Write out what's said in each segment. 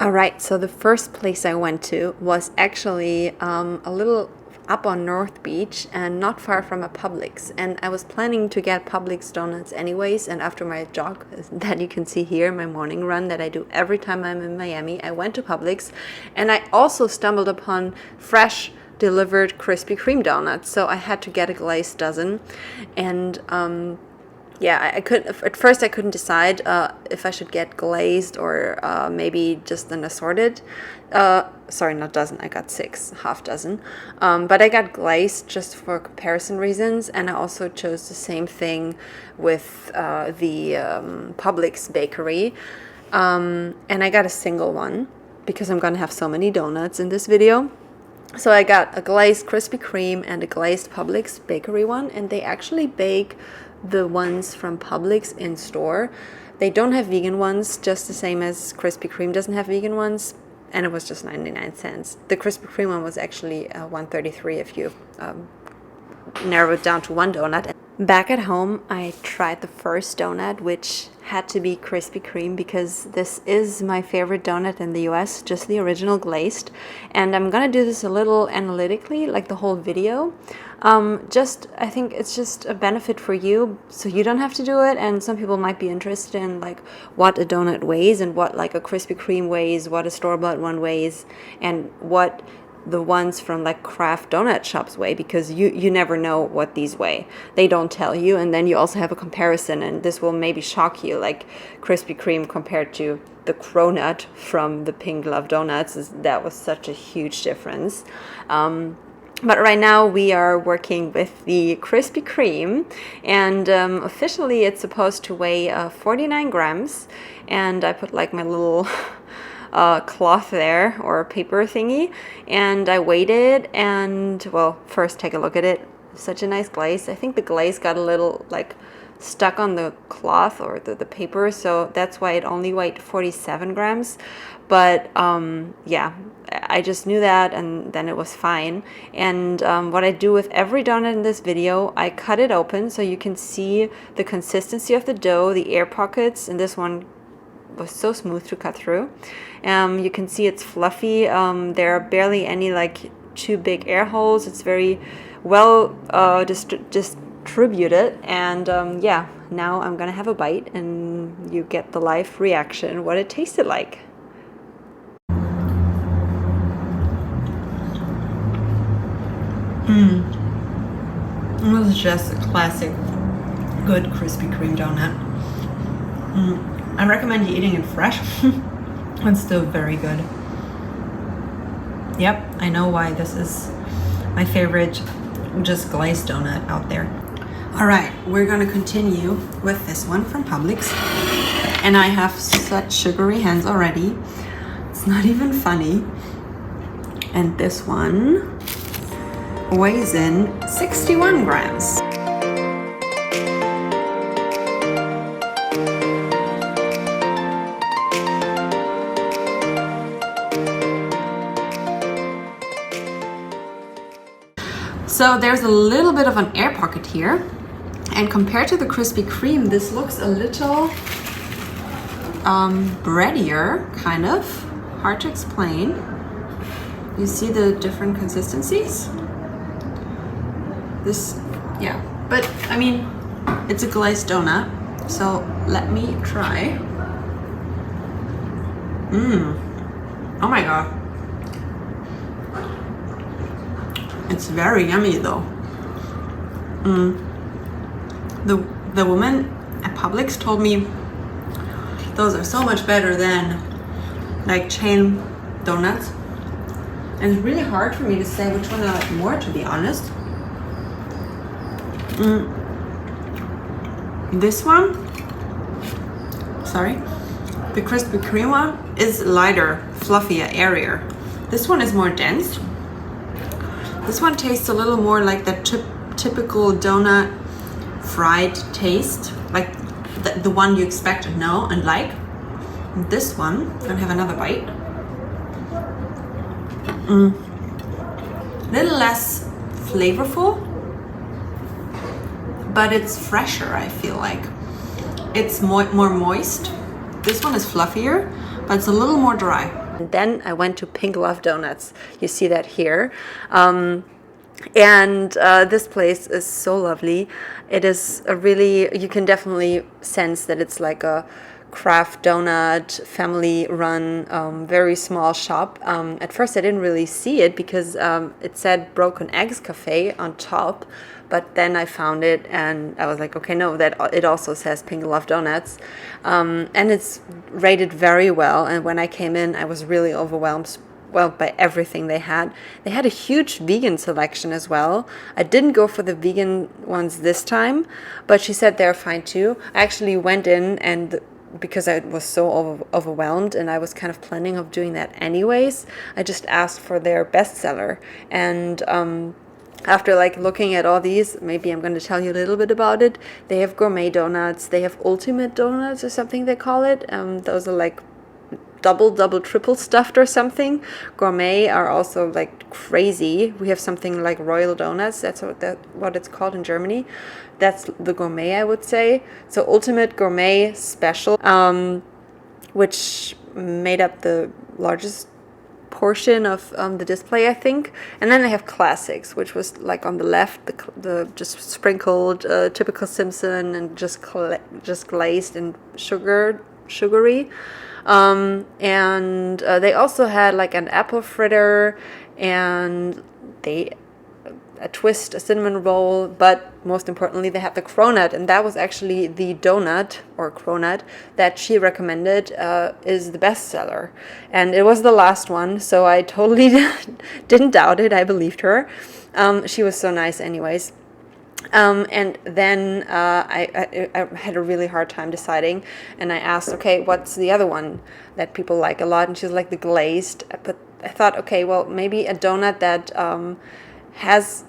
Alright, so the first place I went to was actually a little up on North Beach and not far from a Publix. And I was planning to get Publix donuts anyways, and after my jog that you can see here, my morning run that I do every time I'm in Miami, I went to Publix, and I also stumbled upon fresh delivered Krispy Kreme donuts, so I had to get a glazed dozen. And yeah, at first I couldn't decide if I should get glazed or maybe just an assorted. Sorry, not dozen, I got 6, half dozen. But I got glazed just for comparison reasons, and I also chose the same thing with the Publix bakery. And I got a single one because I'm gonna have so many donuts in this video. So I got a glazed Krispy Kreme and a glazed Publix bakery one, and they actually bake the ones from Publix in store. They don't have vegan ones, just the same as Krispy Kreme doesn't have vegan ones, and it was just 99 cents. The Krispy Kreme one was actually $1.33 if you narrow it down to one donut. Back at home, I tried the first donut, which had to be Krispy Kreme because this is my favorite donut in the US, just the original glazed. And I'm gonna do this a little analytically, like the whole video. I think it's just a benefit for you, so you don't have to do it. And some people might be interested in like what a donut weighs and what like a Krispy Kreme weighs, what a store-bought one weighs, and what the ones from like craft donut shops weigh, because you never know what these weigh. They don't tell you, and then you also have a comparison, and this will maybe shock you, like Krispy Kreme compared to the cronut from the Pink Love Donuts. That was such a huge difference. But right now we are working with the Krispy Kreme, and officially it's supposed to weigh 49 grams, and I put like my little cloth there, or paper thingy, and I weighed it, and well, first take a look at it. Such a nice glaze. I think the glaze got a little like stuck on the cloth or the paper, so that's why it only weighed 47 grams. But yeah, I just knew that, and then it was fine. And what I do with every donut in this video, I cut it open so you can see the consistency of the dough, the air pockets, and this one was so smooth to cut through. You can see it's fluffy. There are barely any like too big air holes. It's very well distributed, and yeah, now I'm gonna have a bite and you get the live reaction, what it tasted like. This is just a classic good Krispy Kreme donut. I recommend you eating it fresh. It's still very good. Yep, I know why this is my favorite just glazed donut out there. All right, we're gonna continue with this one from Publix, and I have such sugary hands already. It's not even funny. And this one weighs in 61 grams. So there's a little bit of an air pocket here, and compared to the Krispy Kreme, this looks a little breadier, kind of. Hard to explain. You see the different consistencies? This, yeah, but I mean, it's a glazed donut, so let me try. Oh my god. It's very yummy though. The woman at Publix told me those are so much better than like chain donuts. And it's really hard for me to say which one I like more, to be honest. This one, sorry, the Krispy Kreme one is lighter, fluffier, airier. This one is more dense. This one tastes a little more like the typical donut fried taste, like the one you expect and know and like. And this one, I'm gonna have another bite. A little less flavorful, but it's fresher, I feel like. It's more moist. This one is fluffier, but it's a little more dry. Then I went to Pink Love Donuts. You see that here. And this place is so lovely. It is a really, you can definitely sense that it's like a craft donut, family run, very small shop. At first I didn't really see it because it said Broken Eggs Cafe on top, but then I found it and I was like, okay, no, that it also says Pink Love Donuts. And it's rated very well, and when I came in I was really overwhelmed by everything they had. They had a huge vegan selection as well. I didn't go for the vegan ones this time, but she said they're fine too. I actually went in, and because I was so overwhelmed and I was kind of planning of doing that anyways, I just asked for their bestseller. And after like looking at all these, maybe I'm going to tell you a little bit about it. They have gourmet donuts, they have ultimate donuts or something they call it. Those are like double, triple stuffed or something. Gourmet are also like crazy. We have something like royal donuts. That's what it's called in Germany. That's the gourmet, I would say. So ultimate, gourmet, special, which made up the largest portion of the display, I think. And then they have classics, which was like on the left, the just sprinkled typical Simpson and just glazed and sugary. And they also had like an apple fritter and a twist, a cinnamon roll, but most importantly they had the cronut, and that was actually the donut or cronut that she recommended is the best seller, and it was the last one, so I totally didn't doubt it. I believed her. She was so nice anyways. And then I had a really hard time deciding, and I asked, okay, what's the other one that people like a lot? And she's like the glazed, but I thought, okay, well, maybe a donut that has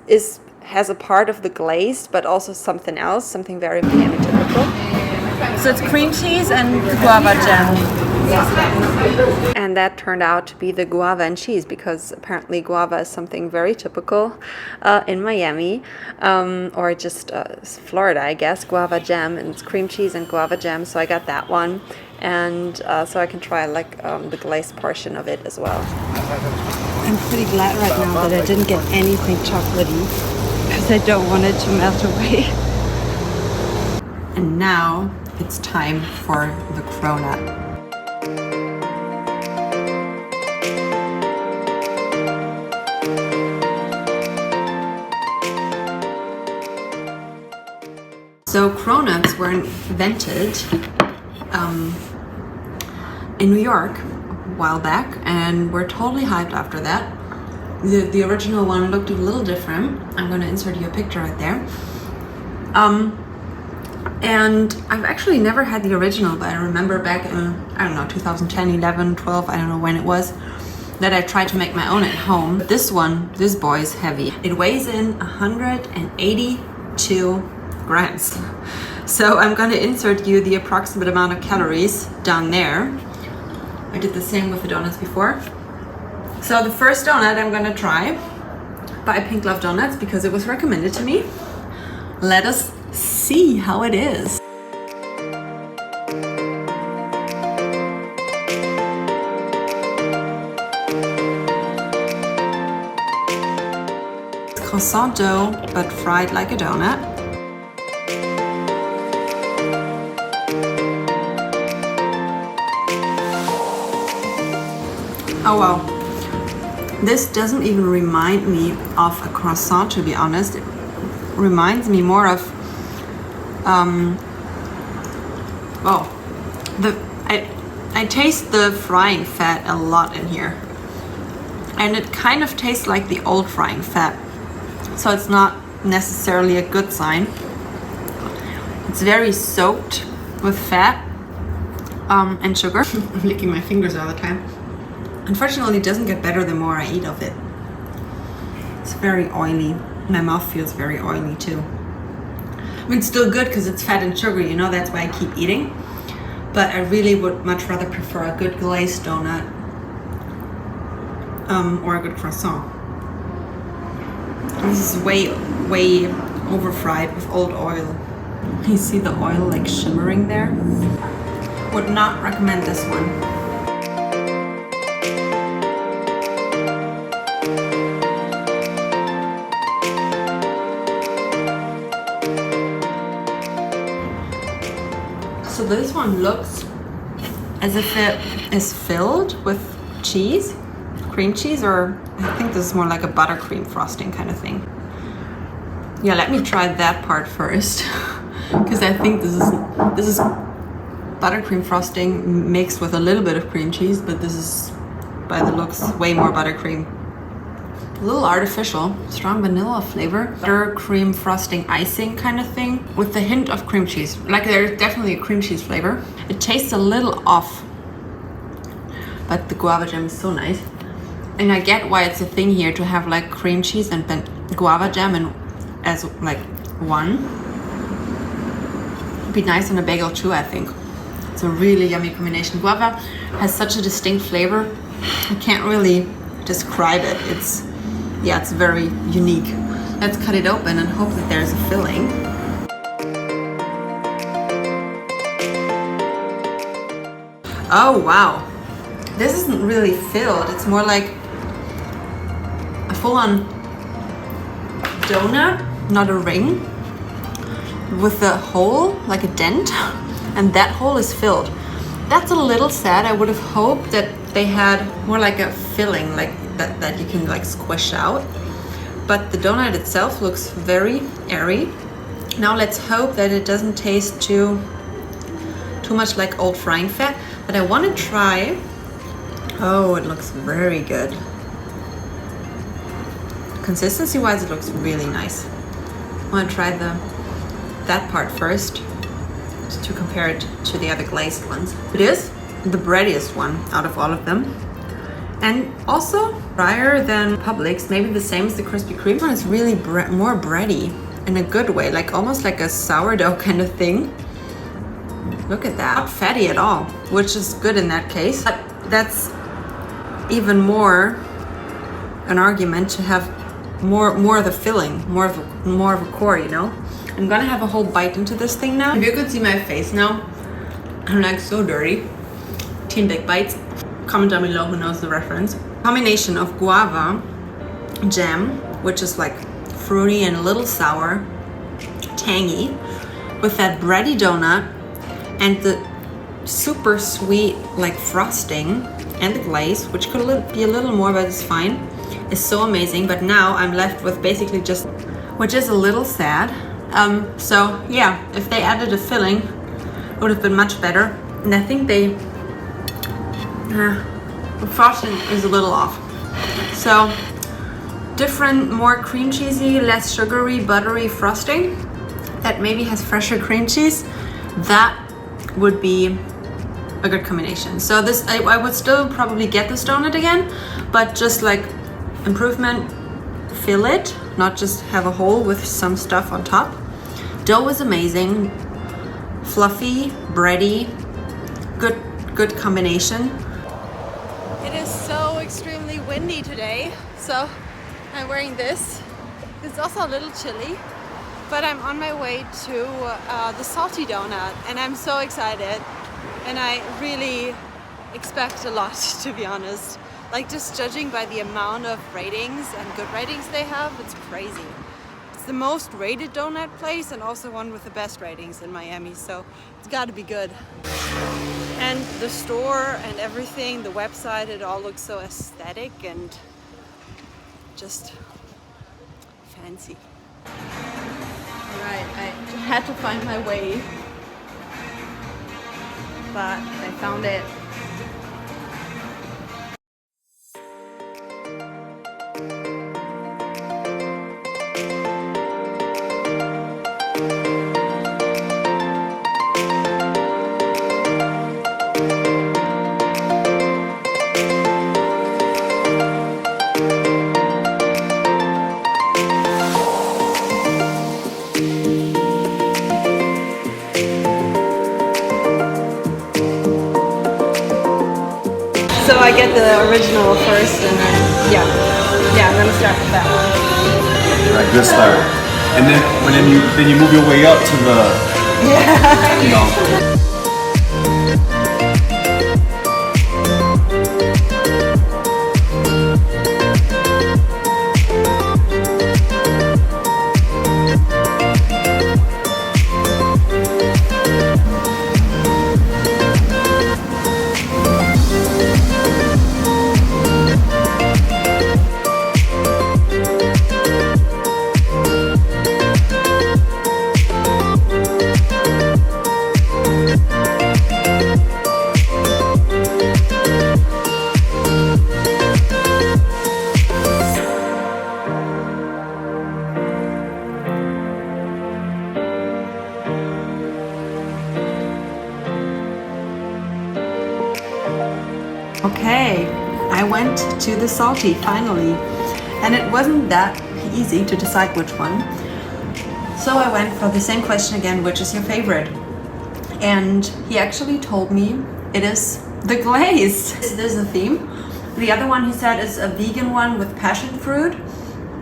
a part of the glazed, but also something else, something very Miami typical. So it's cream cheese and guava jam. And that turned out to be the guava and cheese, because apparently guava is something very typical in Miami, or just Florida, I guess. Guava jam, and it's cream cheese and guava jam, so I got that one, and so I can try like the glazed portion of it as well. I'm pretty glad right now that I didn't get anything chocolatey, because I don't want it to melt away. And now it's time for the cronut. So cronuts were invented in New York a while back, and we're totally hyped after that. The original one looked a little different. I'm going to insert you a picture right there. And I've actually never had the original, but I remember back in, I don't know, 2010, 11, 12, I don't know when it was, that I tried to make my own at home. But this boy is heavy. It weighs in 182 grams. So I'm going to insert you the approximate amount of calories down there. I did the same with the donuts before. So the first donut I'm going to try by Pink Love Donuts, because it was recommended to me. Let us see how it is. It's croissant dough, but fried like a donut. Oh wow, this doesn't even remind me of a croissant, to be honest. It reminds me more of I taste the frying fat a lot in here, and it kind of tastes like the old frying fat, so it's not necessarily a good sign. It's very soaked with fat and sugar. I'm licking my fingers all the time. Unfortunately, it doesn't get better the more I eat of it. It's very oily. My mouth feels very oily too. I mean, it's still good because it's fat and sugar, you know, that's why I keep eating. But I really would much rather prefer a good glazed donut or a good croissant. This is way over fried with old oil. You see the oil like shimmering there? Would not recommend this one. this one looks as if it is filled with cheese, cream cheese, or I think this is more like a buttercream frosting kind of thing. Yeah, let me try that part first, because I think this is buttercream frosting mixed with a little bit of cream cheese, but this is, by the looks, way more buttercream. A little artificial, strong vanilla flavor. Buttercream frosting icing kind of thing with a hint of cream cheese. Like there's definitely a cream cheese flavor. It tastes a little off, but the guava jam is so nice. And I get why it's a thing here to have like cream cheese and then guava jam and as like one. It'd be nice on a bagel too, I think. It's a really yummy combination. Guava has such a distinct flavor. I can't really describe it. It's very unique. Let's cut it open and hope that there's a filling. Oh wow, this isn't really filled. It's more like a full-on donut, not a ring, with a hole, like a dent, and that hole is filled. That's a little sad. I would have hoped that they had more like a filling, like that you can like squish out. But the donut itself looks very airy. Now let's hope that it doesn't taste too much like old frying fat. But I want to try. Oh, it looks very good. Consistency wise, it looks really nice. I want to try that part first, just to compare it to the other glazed ones. It is the breadiest one out of all of them. And also drier than Publix, maybe the same as the Krispy Kreme one. Is really more bready in a good way, like almost like a sourdough kind of thing. Look at that, not fatty at all, which is good in that case. But that's even more an argument to have more of the filling, more of a core, you know. I'm gonna have a whole bite into this thing now. If you could see my face now, I'm like so dirty. 10 big bites. Comment down below who knows the reference. Combination of guava jam, which is like fruity and a little sour, tangy, with that bready donut and the super sweet like frosting and the glaze, which could be a little more, but it's fine, is so amazing. But now I'm left with basically just, which is a little sad. So yeah, if they added a filling, it would have been much better. And I think the frosting is a little off. So different, more cream cheesy, less sugary, buttery frosting that maybe has fresher cream cheese. That would be a good combination. So this, I would still probably get this donut again, but just like improvement, fill it, not just have a hole with some stuff on top. Dough is amazing, fluffy, bready, good combination. It is so extremely windy today, so I'm wearing this. It's also a little chilly, but I'm on my way to the salty donut, and I'm so excited, and I really expect a lot, to be honest. Like, just judging by the amount of ratings and good ratings they have, it's crazy. It's the most rated donut place and also one with the best ratings in Miami, so it's got to be good. And the store and everything, the website, it all looks so aesthetic and just fancy. Alright, I had to find my way, but I found it. So I get the original first, and then yeah, I'm gonna start with that one. Right, good start. And then you move your way up to the, you know. I went to the salty finally, and it wasn't that easy to decide which one. So I went for the same question again, which is your favorite? And he actually told me it is the glaze. This is a theme. The other one he said is a vegan one with passion fruit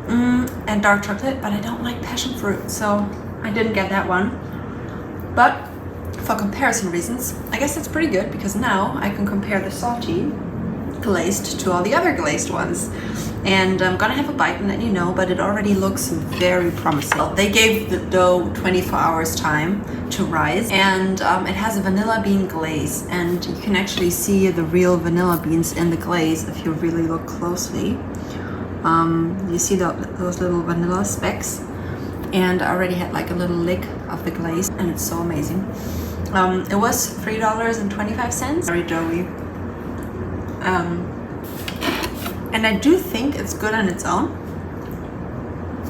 and dark chocolate, but I don't like passion fruit, so I didn't get that one. But for comparison reasons, I guess it's pretty good because now I can compare the salty glazed to all the other glazed ones. And I'm gonna have a bite and let you know, but it already looks very promising. They gave the dough 24 hours time to rise, and it has a vanilla bean glaze, and you can actually see the real vanilla beans in the glaze if you really look closely. You see those little vanilla specks, and I already had like a little lick of the glaze, and it's so amazing. It was $3.25, very doughy. And I do think it's good on its own,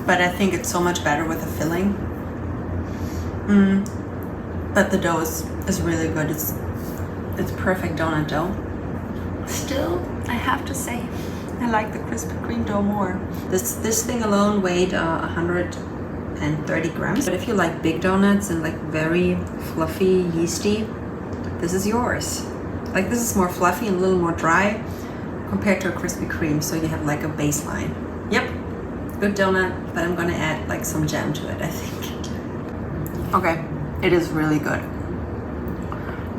but I think it's so much better with a filling. But the dough is really good. It's perfect donut dough. Still, I have to say, I like the Krispy Kreme dough more. This thing alone weighed 130 grams. But if you like big donuts and like very fluffy, yeasty, this is yours. Like this is more fluffy and a little more dry compared to a Krispy Kreme, so you have like a baseline. Yep, good donut, but I'm gonna add like some jam to it, I think. Okay, it is really good.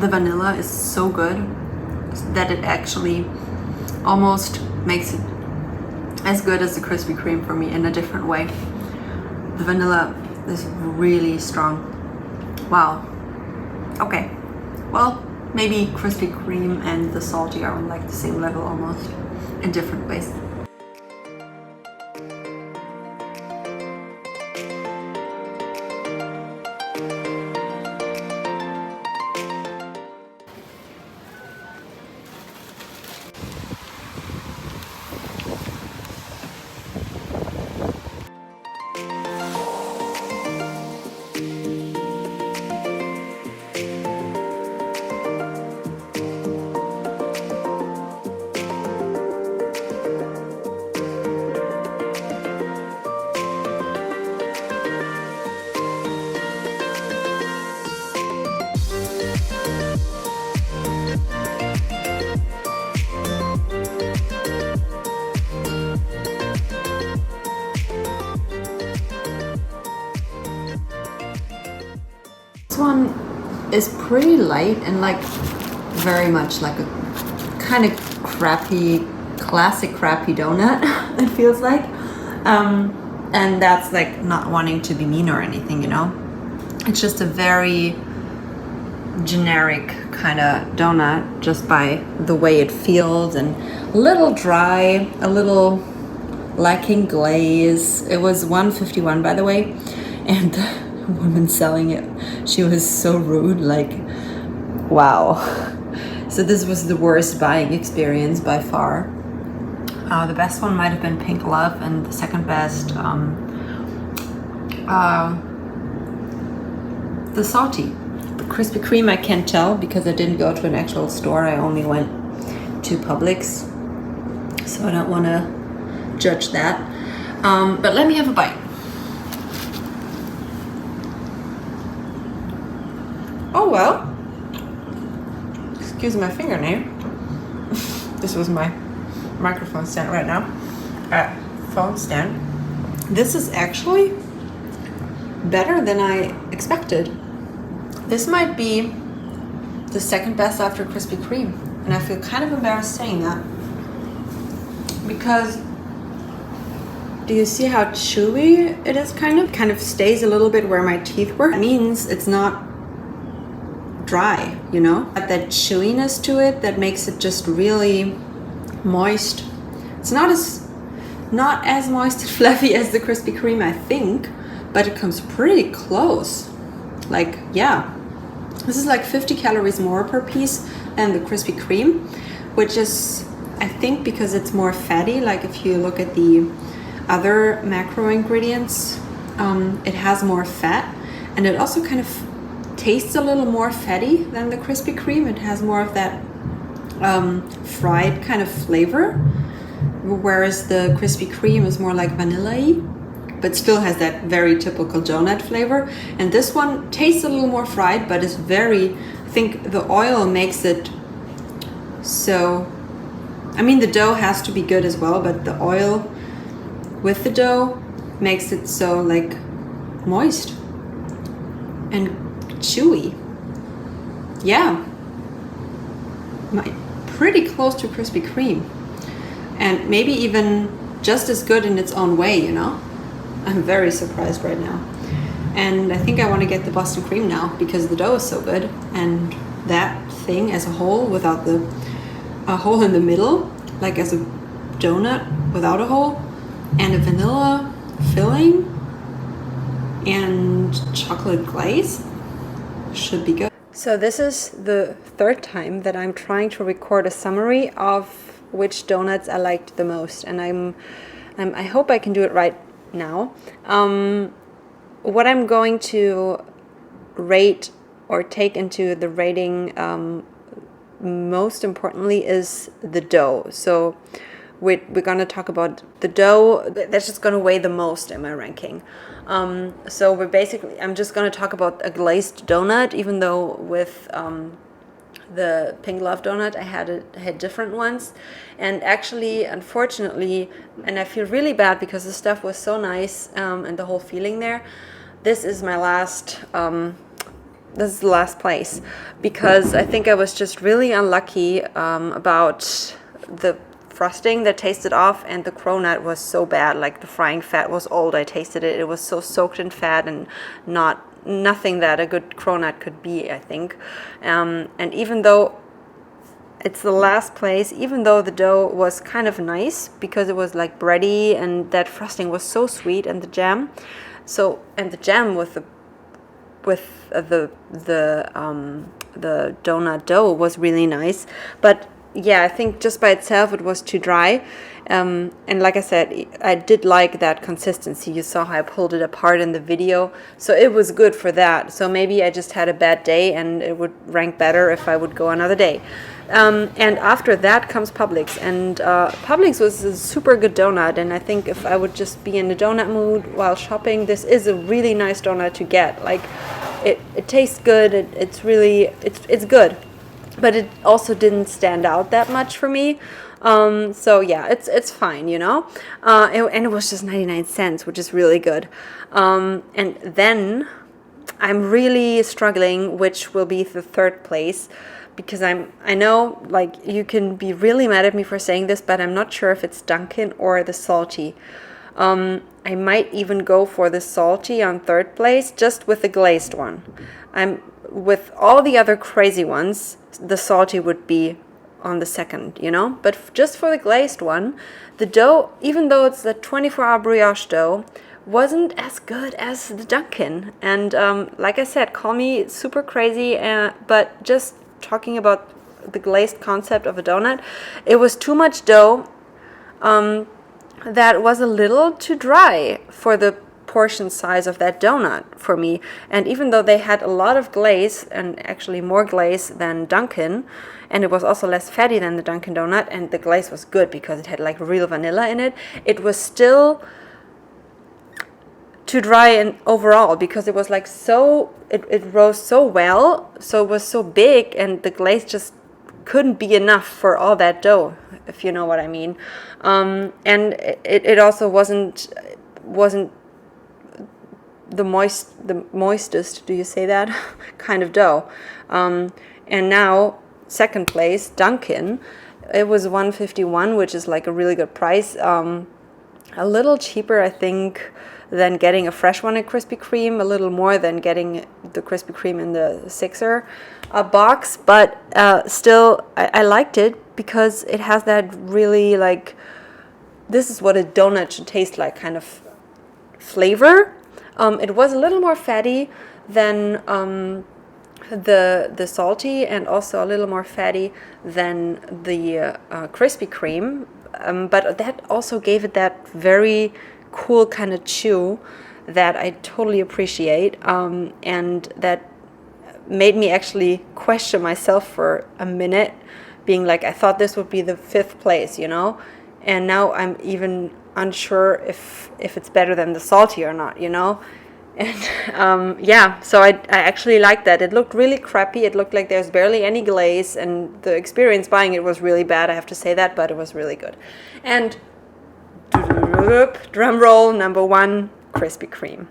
The vanilla is so good that it actually almost makes it as good as the Krispy Kreme for me in a different way. The vanilla is really strong. Wow. Okay, well, maybe Krispy Kreme and the salty are on like the same level almost, in different ways. This one is pretty light and like very much like a kind of crappy, classic crappy donut, it feels like. And that's like not wanting to be mean or anything, you know? It's just a very generic kind of donut just by the way it feels, and a little dry, a little lacking glaze. It was $1.51 by the way, and the woman selling it, she was so rude, like, wow. So this was the worst buying experience by far. The best one might have been Pink Love, and the second best, the salty. The Krispy Kreme I can't tell because I didn't go to an actual store. I only went to Publix, so I don't want to judge that. But let me have a bite. Oh well. Excuse my fingernail. This was my microphone stand right now. Phone stand. This is actually better than I expected. This might be the second best after Krispy Kreme, and I feel kind of embarrassed saying that because do you see how chewy it is? Kind of stays a little bit where my teeth were. It means it's not dry, you know, but that chewiness to it that makes it just really moist. It's not as moist and fluffy as the Krispy Kreme, I think, but it comes pretty close. Like, yeah, this is like 50 calories more per piece than the Krispy Kreme, which is, I think, because it's more fatty. Like if you look at the other macro ingredients, it has more fat, and it also kind of tastes a little more fatty than the Krispy Kreme. It has more of that fried kind of flavor, whereas the Krispy Kreme is more like vanilla-y, but still has that very typical donut flavor. And this one tastes a little more fried, but is very, I think the oil makes it so, I mean, the dough has to be good as well, but the oil with the dough makes it so like moist and chewy. Yeah, pretty close to Krispy Kreme, and maybe even just as good in its own way, you know? I'm very surprised right now. And I think I want to get the Boston cream now because the dough is so good, and that thing as a whole without a hole in the middle, like as a donut without a hole, and a vanilla filling and chocolate glaze should be good. So this is the third time that I'm trying to record a summary of which donuts I liked the most, and I hope I can do it right now. What I'm going to rate or take into the rating most importantly is the dough. So we're going to talk about the dough. That's just going to weigh the most in my ranking. So I'm just going to talk about a glazed donut, even though with the pink love donut I had different ones. And actually, unfortunately, and I feel really bad because the stuff was so nice and the whole feeling there, this is my last this is the last place, because I think I was just really unlucky about the frosting that tasted off, and the cronut was so bad. Like the frying fat was old. I tasted it. It was so soaked in fat and nothing that a good cronut could be, I think. And even though it's the last place, even though the dough was kind of nice because it was like bready and that frosting was so sweet, and the jam, and the jam with the donut dough was really nice, but yeah, I think just by itself it was too dry. And like I said, I did like that consistency. You saw how I pulled it apart in the video, so it was good for that. So maybe I just had a bad day and it would rank better if I would go another day. And after that comes Publix, and Publix was a super good donut, and I think if I would just be in the donut mood while shopping, this is a really nice donut to get. Like it tastes good, it's good, but it also didn't stand out that much for me. So yeah, it's fine, you know. And it was just 99 cents, which is really good. And then I'm really struggling which will be the third place, because I know, like, you can be really mad at me for saying this, but I'm not sure if it's Dunkin' or the salty. I might even go for the salty on third place, just with the glazed one. With all the other crazy ones, the salty would be on the second, you know? But just for the glazed one, the dough, even though it's the 24-hour brioche dough, wasn't as good as the Dunkin'. And like I said, call me super crazy, but just talking about the glazed concept of a donut, it was too much dough that was a little too dry for the portion size of that donut for me. And even though they had a lot of glaze, and actually more glaze than Dunkin', and it was also less fatty than the Dunkin' donut, and the glaze was good because it had like real vanilla in it, it was still too dry and overall, because it was like so, it rose so well, so it was so big, and the glaze just couldn't be enough for all that dough, if you know what I mean. And it also wasn't the moistest, do you say that, kind of dough. And now second place, Dunkin', it was $1.51, which is like a really good price. A little cheaper, I think, than getting a fresh one at Krispy Kreme, a little more than getting the Krispy Kreme in the sixer box, but still I liked it because it has that really, like, this is what a donut should taste like kind of flavor. It was a little more fatty than the salty, and also a little more fatty than the Krispy Kreme, but that also gave it that very cool kind of chew that I totally appreciate, and that made me actually question myself for a minute, being like, I thought this would be the 5th place, you know, and now I'm even unsure if it's better than the salty or not, you know. And yeah, so I actually liked that. It looked really crappy. It looked like there's barely any glaze, and the experience buying it was really bad, I have to say that, but it was really good. And drum roll, number 1, Krispy Kreme.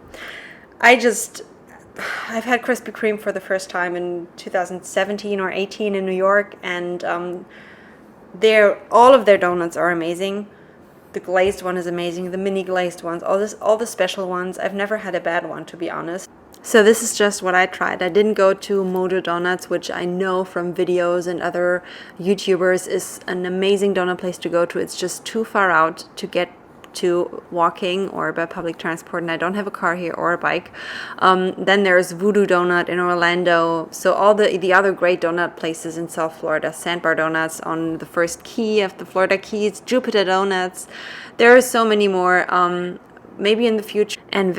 I've had Krispy Kreme for the first time in 2017 or 18 in New York, and all of their donuts are amazing. The glazed one is amazing, the mini glazed ones, all the special ones. I've never had a bad one, to be honest. So this is just what I tried. I didn't go to Mojo Donuts, which I know from videos and other YouTubers is an amazing donut place to go to. It's just too far out to get to walking or by public transport, and I don't have a car here or a bike. Then there's Voodoo Donut in Orlando. So all the other great donut places in South Florida, Sandbar Donuts on the first key of the Florida Keys, Jupiter Donuts. There are so many more. Maybe in the future. And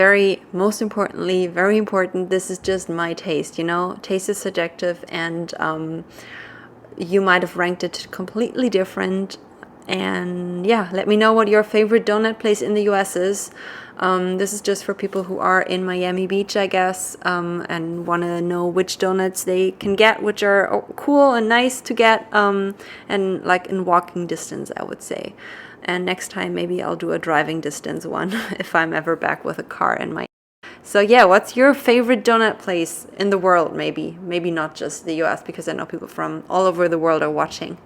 most importantly, very important, this is just my taste, you know. Taste is subjective, and you might have ranked it completely different. And yeah, let me know what your favorite donut place in the US is. This is just for people who are in Miami Beach, I guess, and want to know which donuts they can get, which are cool and nice to get, and like in walking distance, I would say. And next time, maybe I'll do a driving distance one if I'm ever back with a car in my. So yeah, what's your favorite donut place in the world? Maybe not just the US, because I know people from all over the world are watching.